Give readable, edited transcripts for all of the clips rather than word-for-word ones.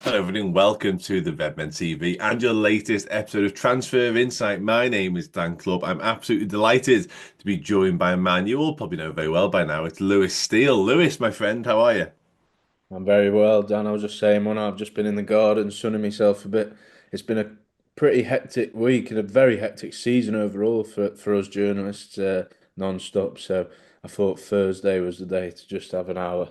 Hello, everyone. Welcome to the Redmen TV and your latest episode of Transfer Insight. My name is Dan Clubb. I'm absolutely delighted to be joined by a man you all probably know very well by now. It's Lewis Steele. Lewis, my friend, how are you? I'm very well, Dan. I was just saying, when I've just been in the garden sunning myself a bit. It's been a pretty hectic week and a very hectic season overall for us journalists, non-stop. So I thought Thursday was the day to just have an hour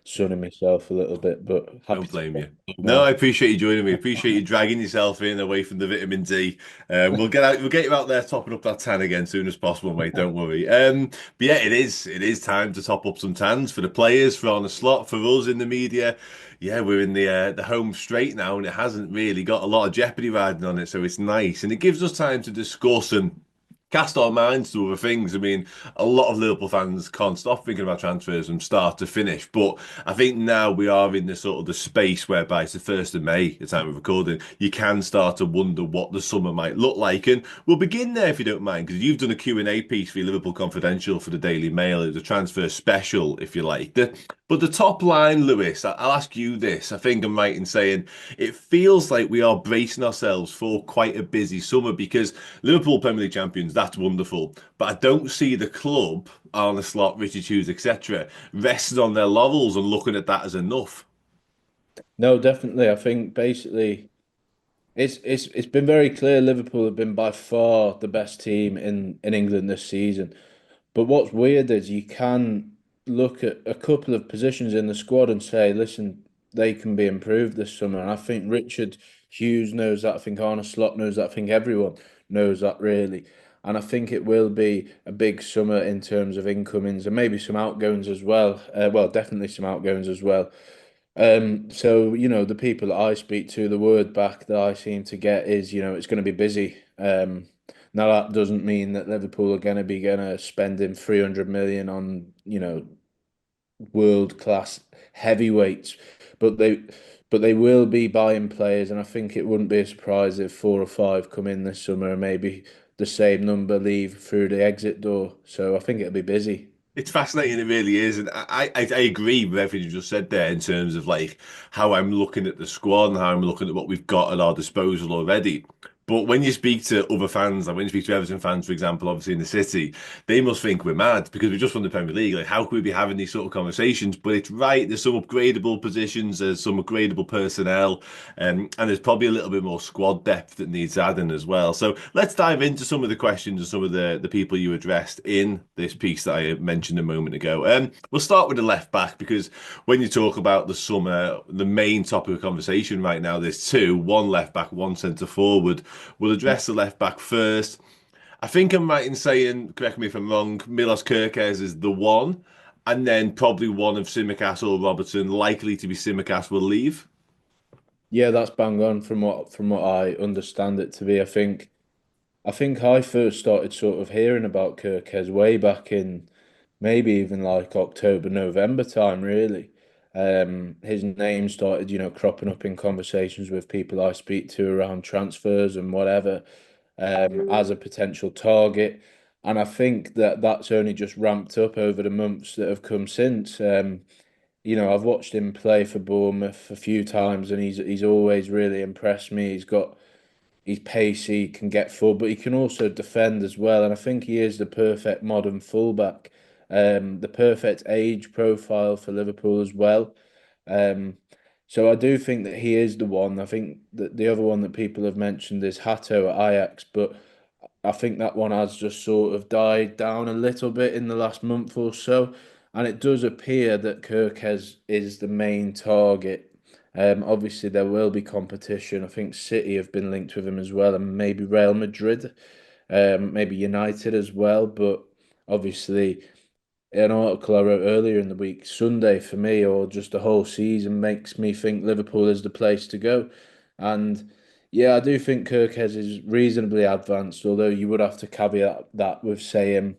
sunning myself a little bit, but happy Don't to blame you. talk No, now. I appreciate you joining me. Appreciate you dragging yourself in away from the vitamin D. We'll get you out there topping up that tan again soon as possible, mate. Don't worry. But yeah, it is time to top up some tans for the players, for on the slot, for us in the media. Yeah, we're in the home straight now, and it hasn't really got a lot of jeopardy riding on it, so it's nice, and it gives us time to discuss and cast our minds to other things. I mean, a lot of Liverpool fans can't stop thinking about transfers from start to finish. But I think now we are in the sort of the space whereby it's the 1st of May, the time of recording, you can start to wonder what the summer might look like. And we'll begin there if you don't mind, because you've done a Q&A piece for your Liverpool Confidential for the Daily Mail. It was a transfer special, if you like. But the top line, Lewis, I'll ask you this. I think I'm right in saying it feels like we are bracing ourselves for quite a busy summer because Liverpool Premier League champions, that's wonderful. But I don't see the club, Arne Slot, Richard Hughes, etc., resting on their laurels and looking at that as enough. No, definitely. I think basically it's been very clear Liverpool have been by far the best team in England this season. But what's weird is you can look at a couple of positions in the squad and say, listen, they can be improved this summer. And I think Richard Hughes knows that. I think Arne Slot knows that. I think everyone knows that really. And I think it will be a big summer in terms of incomings and maybe some outgoings as well. Well, definitely some outgoings as well. So, the people that I speak to, the word back that I seem to get is, it's going to be busy. Now that doesn't mean that Liverpool are going to spending 300 million on, world class heavyweights, but they will be buying players, and I think it wouldn't be a surprise if four or five come in this summer and maybe the same number leave through the exit door. So I think it'll be busy. It's fascinating, it really is, and I agree with everything you just said there in terms of like how I'm looking at the squad and how I'm looking at what we've got at our disposal already. But when you speak to other fans, like when you speak to Everton fans, for example, obviously in the city, they must think we're mad because we just won the Premier League. Like, how could we be having these sort of conversations? But it's right. There's some upgradable positions, there's some upgradable personnel, and there's probably a little bit more squad depth that needs adding as well. So let's dive into some of the questions and some of the people you addressed in this piece that I mentioned a moment ago. We'll start with the left back because when you talk about the summer, the main topic of conversation right now, there's two, one left back, one centre forward. We'll address the left back first. I think I'm right in saying, correct me if I'm wrong, Milos Kerkez is the one, and then probably one of Tsimikas or Robertson, likely to be Tsimikas, will leave. Yeah, that's bang on from what I understand it to be. I think I first started sort of hearing about Kerkez way back in maybe even like October, November time, really. His name started, cropping up in conversations with people I speak to around transfers and whatever, as a potential target. And I think that that's only just ramped up over the months that have come since. I've watched him play for Bournemouth a few times, and he's always really impressed me. He's pacey, can get forward, but he can also defend as well. And I think he is the perfect modern fullback, the perfect age profile for Liverpool as well. Um, so I do think that he is the one. I think that the other one that people have mentioned is Hato at Ajax, but I think that one has just sort of died down a little bit in the last month or so. And it does appear that Kerkez is the main target. Obviously, there will be competition. I think City have been linked with him as well, and maybe Real Madrid, maybe United as well. But obviously, an article I wrote earlier in the week, Sunday for me, or just the whole season, makes me think Liverpool is the place to go. And yeah, I do think Kerkez is reasonably advanced, although you would have to caveat that with saying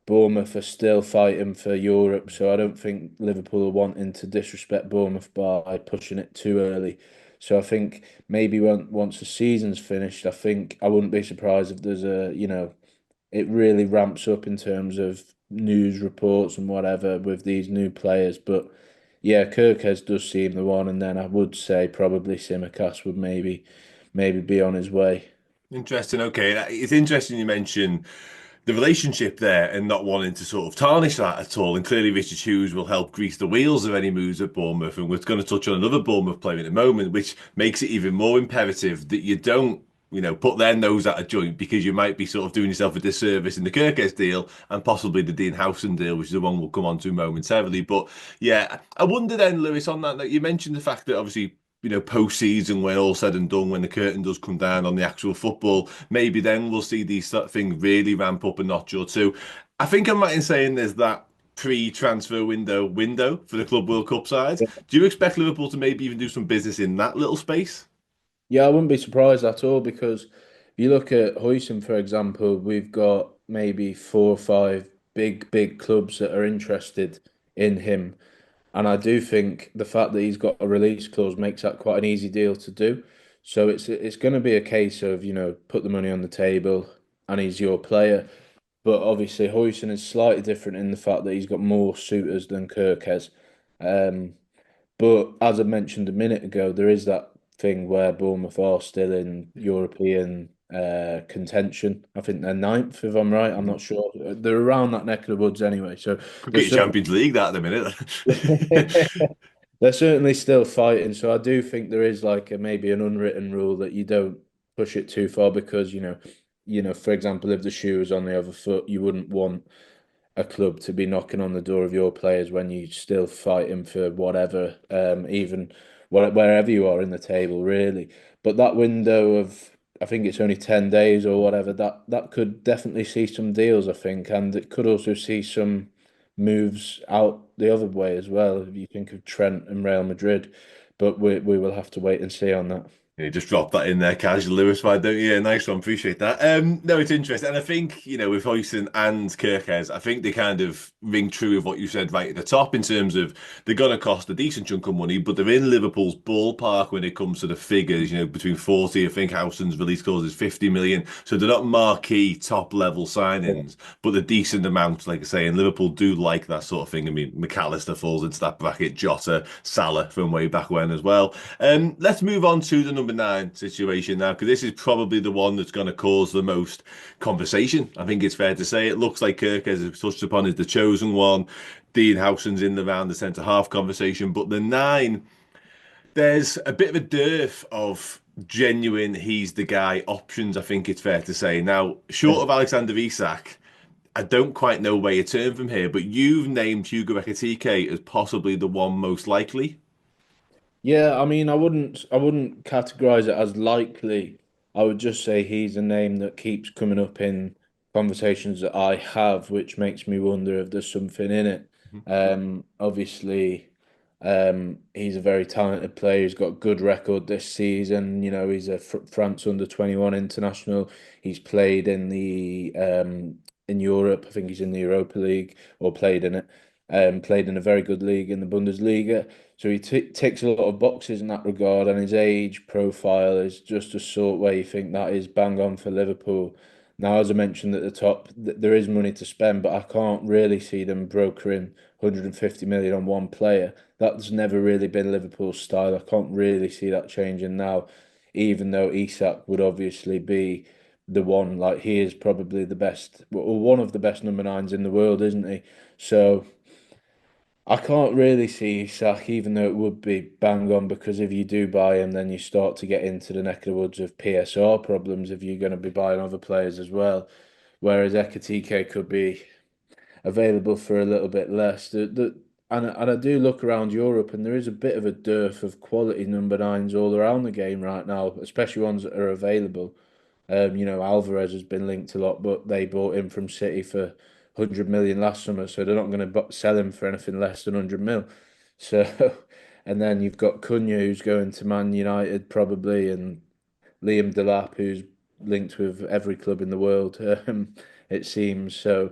Bournemouth are still fighting for Europe, so I don't think Liverpool are wanting to disrespect Bournemouth by pushing it too early. So I think maybe once the season's finished, I think I wouldn't be surprised if there's it really ramps up in terms of news reports and whatever with these new players. But yeah, Kerkez does seem the one, and then I would say probably Simicast would maybe be on his way. Interesting. Okay, it's interesting you mention the relationship there and not wanting to sort of tarnish that at all. And clearly, Richard Hughes will help grease the wheels of any moves at Bournemouth. And we're going to touch on another Bournemouth player in a moment, which makes it even more imperative that you don't, put their nose at a joint because you might be sort of doing yourself a disservice in the Kerkez deal and possibly the Dean Howson deal, which is the one we'll come on to momentarily. But yeah, I wonder then, Lewis, on that you mentioned the fact that obviously post-season, when all said and done, when the curtain does come down on the actual football, maybe then we'll see these sort of things really ramp up a notch or two. I think I'm right in saying there's that pre-transfer window for the Club World Cup side. Do you expect Liverpool to maybe even do some business in that little space? Yeah, I wouldn't be surprised at all because if you look at Huijsen, for example, we've got maybe four or five big clubs that are interested in him. And I do think the fact that he's got a release clause makes that quite an easy deal to do. So it's going to be a case of, put the money on the table and he's your player. But obviously, Huijsen is slightly different in the fact that he's got more suitors than Kirk has. Um, but as I mentioned a minute ago, there is that thing where Bournemouth are still in European contention. I think they're ninth, if I'm right. I'm Mhm. not sure. They're around that neck of the woods anyway. So Could they're get you certainly Champions League that at the minute. they're certainly still fighting. So I do think there is like maybe an unwritten rule that you don't push it too far because for example, if the shoe was on the other foot, you wouldn't want a club to be knocking on the door of your players when you still fighting for whatever, even wherever you are in the table, really. But that window of, I think it's only 10 days or whatever, that could definitely see some deals, I think, and it could also see some moves out the other way as well, if you think of Trent and Real Madrid. But we will have to wait and see on that. You just drop that in there casually, Lewis, why don't you? Yeah, nice one, appreciate that. No, it's interesting. And I think, with Hoyson and Kerkez, I think they kind of ring true of what you said right at the top in terms of they're going to cost a decent chunk of money, but they're in Liverpool's ballpark when it comes to the figures, between 40, I think Howson's release clause is 50 million. So they're not marquee top level signings, but the decent amount, like I say, and Liverpool do like that sort of thing. I mean, McAllister falls into that bracket, Jota, Salah from way back when as well. Let's move on to the number nine situation now, because this is probably the one that's going to cause the most conversation. I think it's fair to say it looks like Kirk, as touched upon, is the chosen one. Dean Howson's in the round the centre half conversation, but the nine, there's a bit of a dearth of genuine he's the guy options. I think it's fair to say now, short of Alexander Isak. I don't quite know where you turn from here, but you've named Hugo Ekitike as possibly the one most likely. Yeah, I mean, I wouldn't categorize it as likely. I would just say he's a name that keeps coming up in conversations that I have, which makes me wonder if there's something in it. Obviously, he's a very talented player. He's got a good record this season. He's a Fr France under 21 international. He's played in Europe. I think he's in the Europa League or played in it. Played in a very good league in the Bundesliga. So he t ticks a lot of boxes in that regard, and his age profile is just a sort where you think that is bang on for Liverpool. Now, as I mentioned at the top, there is money to spend, but I can't really see them brokering 150 million on one player. That's never really been Liverpool's style. I can't really see that changing now, even though Isak would obviously be the one. Like he is probably the best, or one of the best number nines in the world, isn't he? So. I can't really see Isak, even though it would be bang on, because if you do buy him, then you start to get into the neck of the woods of PSR problems if you're going to be buying other players as well. Whereas Ekatike could be available for a little bit less. And I do look around Europe, and there is a bit of a dearth of quality number nines all around the game right now, especially ones that are available. Alvarez has been linked a lot, but they bought him from City for 100 million last summer, so they're not going to sell him for anything less than 100 mil. So, and then you've got Cunha who's going to Man United probably, and Liam Delap who's linked with every club in the world, it seems. So,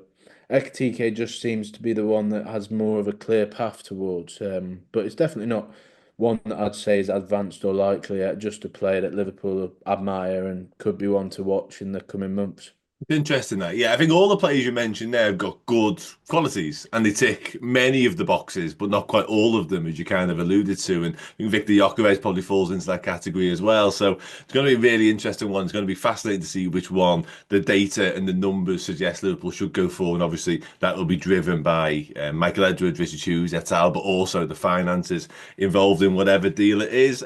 Ekitike just seems to be the one that has more of a clear path towards, but it's definitely not one that I'd say is advanced or likely yet, just a player that Liverpool admire and could be one to watch in the coming months. It's interesting that. Yeah, I think all the players you mentioned there have got good qualities and they tick many of the boxes, but not quite all of them, as you kind of alluded to. And I think Victor Gyökeres probably falls into that category as well. So it's going to be a really interesting one. It's going to be fascinating to see which one the data and the numbers suggest Liverpool should go for. And obviously, that will be driven by Michael Edwards, Richard Hughes, et al., but also the finances involved in whatever deal it is.